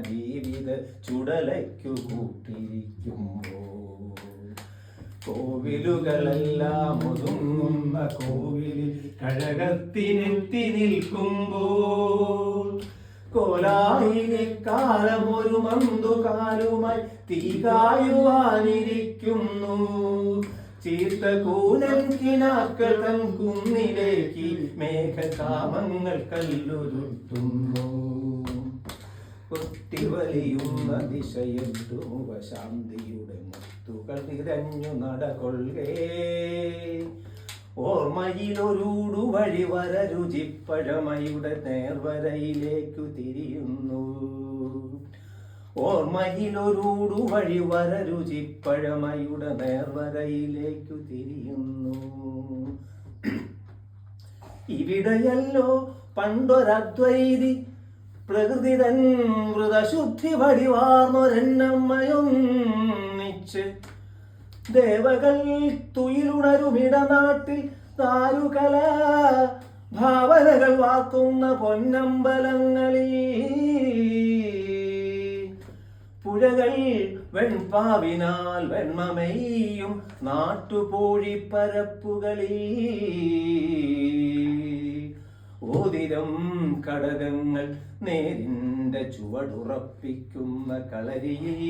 ജീവിത ചുടലയ്ക്കു കൂട്ടിരിക്കുമ്പോ കോവിലുകളെല്ലാം ഒതുങ്ങുന്ന കോവിലിൽ കഴകത്തിനെത്തി നിൽക്കുമ്പോൾ കോലായിരക്കാലം ഒരു മന്തുകാലുമായി തീകായുവാനിരിക്കുന്നു. ചീർത്ത കൂനൻ കിനാക്കൾ തൻ കുന്നിലേക്ക് മേഘകാമങ്ങൾ കല്ലുരുട്ടുന്നു. കൊത്തിവലിയുന്ന ദിശയെട്ടു മുഖശാന്തിയുടെ മുത്തുകൾ നിറഞ്ഞു നടകൊള്ളേ. ഓർമ്മയിലൊരൂടു വഴിവര രുചിപ്പഴമയുടെ നേർവരയിലേക്കു തിരിയുന്നു. ഓർമ്മയിലൊരൂടു വഴിവര രുചിപ്പഴമയുടെ നേർവരയിലേക്കു തിരിയുന്നു. ഇവിടെയല്ലോ പണ്ടൊരദ്വൈതി പ്രകൃതി തൻ മൃതശുദ്ധി വടിവാർന്നൊരെന്നമ്മയൊന്നിച്ച് ദേവകൾ തുയിലുണരുമിടനാട്ടിൽ താരുകല ഭാവനകൾ വാക്കുന്ന പൊന്നമ്പലങ്ങളിൽ പുഴകൾ വെൺപാവിനാൽ വെണ്മമെയ്യും നാട്ടുപോഴിപ്പരപ്പുകളിൽ ഓതിരം കടകങ്ങൾ നേരിന്റെ ചുവടുറപ്പിക്കുന്ന കളരിയിൽ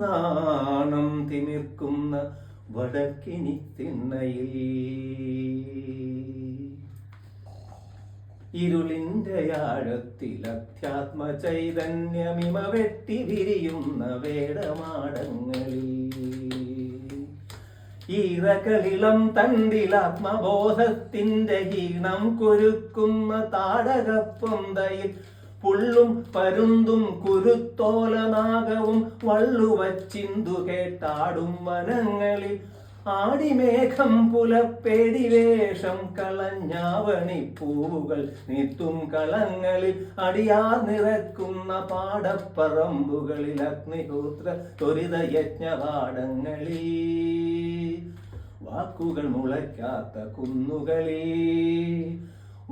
നാണം തിമിർക്കുന്ന വടക്കിനി തിണ്ണയിൽ ഇരുളിന്റെ ആഴത്തിൽ അധ്യാത്മ ചൈതന്യമിമ വെട്ടി വിരിയുന്ന വേടമാടങ്ങളിൽ ഈറകളിളം തണ്ടിലാത്മബോധത്തിന്റെ ഹീണം കുരുക്കുന്ന താടകപ്പൊന്തയിൽ പുള്ളും പരുന്തും കുരുത്തോലനാഗവും വള്ളുവച്ചിന്തു കേട്ടാടും വനങ്ങളിൽ ആടിമേഘം പുലപ്പേടി വേഷം കളഞ്ഞാവണിപ്പൂവുകൾ നീത്തും കളങ്ങളിൽ അടിയാർ നിറക്കുന്ന പാടപ്പറമ്പുകളിൽ അഗ്നിഹോത്ര ത്വരിത യജ്ഞപാടങ്ങളിൽ വാക്കുകൾ മുളയ്ക്കാത്ത കുന്നുകളിൽ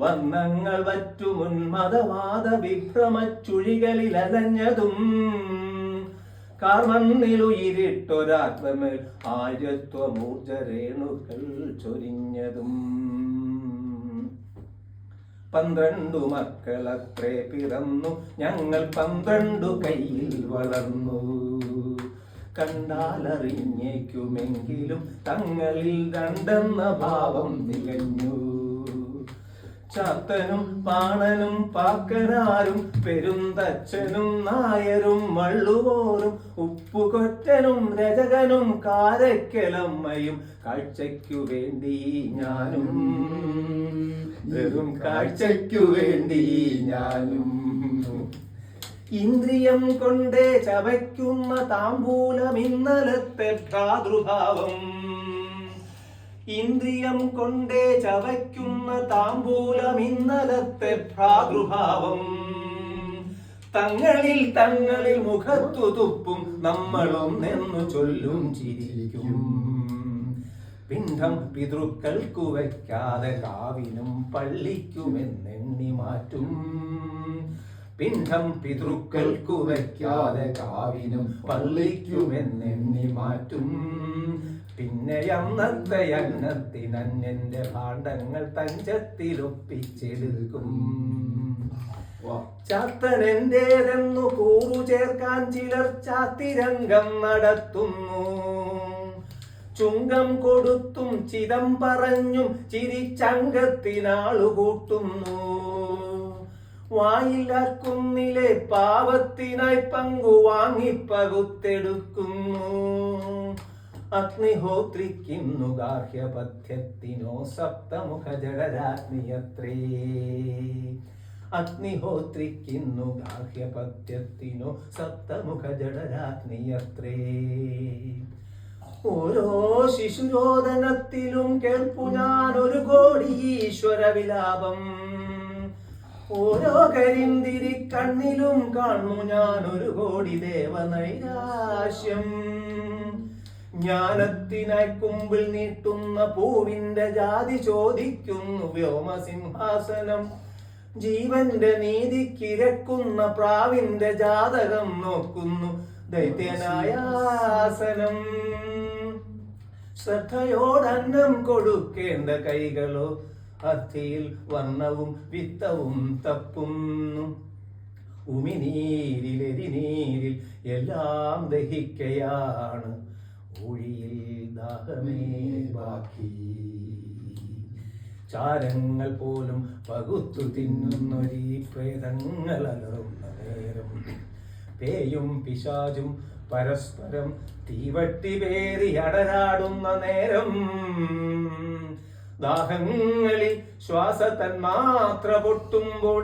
വർണ്ണങ്ങൾ വറ്റുമുന്മതവാദ വിഭ്രമച്ചുഴികളിൽ അലഞ്ഞതും കാർമണ്ണിലുയിരിട്ടൊരാത്മമേൽ ആര്യത്വമൂർജരേണുകൾ ചൊരിഞ്ഞതും 12 മക്കളത്രേ പിറന്നു ഞങ്ങൾ 12 കയ്യിൽ വളർന്നു. കണ്ടാലറിഞ്ഞേക്കുമെങ്കിലും തങ്ങളിൽ രണ്ടെന്ന ഭാവം തികഞ്ഞു. ചാത്തനും പാണനും പാക്കനാരും പെരുന്തച്ഛനും നായരും മള്ളുവോറും ഉപ്പുകൊറ്റനും രജകനും കാരക്കലമ്മയും കാഴ്ചയ്ക്കു വേണ്ടി ഞാനും വെറും കാഴ്ചയ്ക്കു വേണ്ടി ഞാനും. ഇന്ദ്രിയം കൊണ്ടേ ചവയ്ക്കുന്ന താമ്പൂലം ഇന്നലത്തെ ഭ്രാതൃഭാവം. ഇന്ദ്രിയം കൊണ്ടേ ചവയ്ക്കുന്ന താമ്പൂലം ഇന്നലത്തെ ഭ്രാതൃഭാവം. തങ്ങളിൽ മുഖത്തു തുപ്പും നമ്മളും എന്നു ചൊല്ലും ചിരിക്കും. പിണ്ഡം പിതൃക്കൾക്കു വയ്ക്കാതെ കാവിനും പള്ളിക്കുമെന്നെണ്ണി മാറ്റും. പിണ്ഡം പിതൃക്കൾക്കു വയ്ക്കാതെ കാവിനും പള്ളിക്കുമെന്നെണ്ണി മാറ്റും. പിന്നെ അന്നത്തെ അന്നത്തിനന്യന്റെ ഭാണ്ഡങ്ങൾ തഞ്ചത്തിലൊപ്പിച്ചെടുക്കും. ചാത്തനെന്റേതെന്നു കൂറു ചേർക്കാൻ ചിലർ ചാത്തിരംഗം നടത്തുന്നു. ചുങ്കം കൊടുത്തും ചിതം പറഞ്ഞും ചിരിച്ചംഗത്തിനാളുകൂട്ടുന്നു. വായിലാക്കുന്നിലെ പാവത്തിനായി പങ്കു വാങ്ങിപ്പകുത്തെടുക്കുന്നു. അഗ്നിഹോത്രിക്കുന്നു ഗാർഹ്യപഥ്യത്തിനോ സപ്തമുഖ ജഡരാഗ്നിയത്രേ. അഗ്നിഹോത്രിക്കുന്നു ഗാർഹ്യപഥ്യത്തിനോ സപ്തമുഖ ജഡരാഗ്നിയത്രേ. ഓരോ ശിശുരോദനത്തിലും കേൾപ്പു ഞാൻ 1 കോടി ഈശ്വര വിലാപം. ഓരോ കരിന്തിരി കണ്ണിലും കാണുന്നു ഞാൻ 1 കോടി ദേവനൈരാശ്യം. ജ്ഞാനത്തിനായി കുമ്പിൾ നീട്ടുന്ന പൂവിന്റെ ജാതി ചോദിക്കുന്നു വ്യോമസിംഹാസനം. ജീവന്റെ നീതിക്കിരക്കുന്ന പ്രാവിന്റെ ജാതകം നോക്കുന്നു ദൈത്യനായാസനം. ശ്രദ്ധയോടന്നം കൊടുക്കേണ്ട കൈകളോ അർത്ഥിയിൽ വർണ്ണവും വിത്തവും തപ്പുന്നു. ഉമിനീരിലെരിനീരിൽ എല്ലാം ദഹിക്കയാണ്, ഒഴിയിൽ ദാഹമേ ബാക്കി. ചാരങ്ങൾ പോലും പകുത്തു തിന്നുന്നൊരീ പ്രേതങ്ങൾ അലറുന്ന നേരം, പേയും പിശാചും പരസ്പരം തീവട്ടി പേറി അടരാടുന്ന നേരം, ദാഹങ്ങളിൽ ശ്വാസതന്മാത്ര പൊട്ടുമ്പോൾ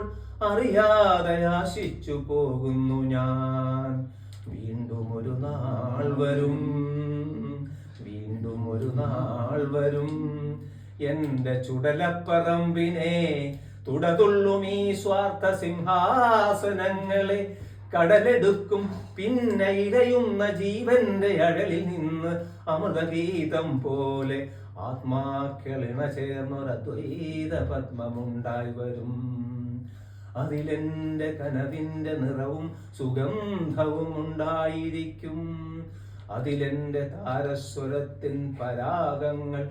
അറിയാതെ ആശിച്ചു പോകുന്നു ഞാൻ. വീണ്ടും ഒരു നാൾ വരും, വീണ്ടും ഒരു നാൾ വരും, എന്റെ ചുടലപ്പറമ്പിനെ തുടതുള്ളും ഈ സ്വാർത്ഥ സിംഹാസനങ്ങളെ. കടലെടുക്കും പിന്നെ ഇടയുന്ന ജീവന്റെ അഴലിൽ നിന്ന് അമൃതഗീതം പോലെ ആത്മാക്കളിണ ചേർന്നൊരദ്വൈത പത്മമുണ്ടായി വരും. അതിലെന്റെ കനവിന്റെ നിറവും സുഗന്ധവും ഉണ്ടായിരിക്കും. അതിലെന്റെ താരസ്വരത്തിൻ പരാഗങ്ങൾ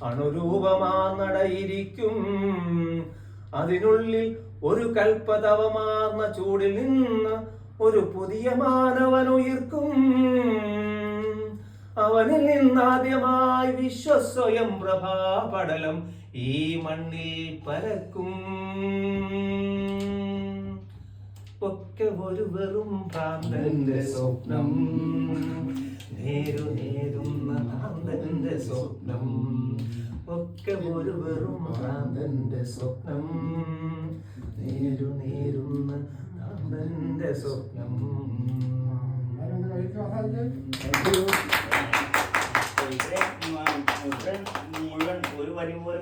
അണുരൂപമാർന്നടയിരിക്കും. അതിനുള്ളിൽ ഒരു കൽപ്പതവമാർന്ന ചൂടിൽ നിന്ന് ഒരു പുതിയ മാനവനുയിർക്കും. അവനിൽ നിന്നാദ്യമായി വിശ്വസ്വയം പ്രഭാപടലം ഈ മണ്ണിൽ പരക്കും. ഒക്കെ ഒരു വെറും ഭ്രാന്തന്റെ സ്വപ്നം, നേരു നേരുന്ന ഭ്രാന്തന്റെ സ്വപ്നം. ഒക്കെ ഒരു വെറും ഭ്രാന്തന്റെ സ്വപ്നം, നേരു നേരുന്ന ഭ്രാന്തന്റെ സ്വപ്നം. മുഴുവൻ ഒരു വരി പോലും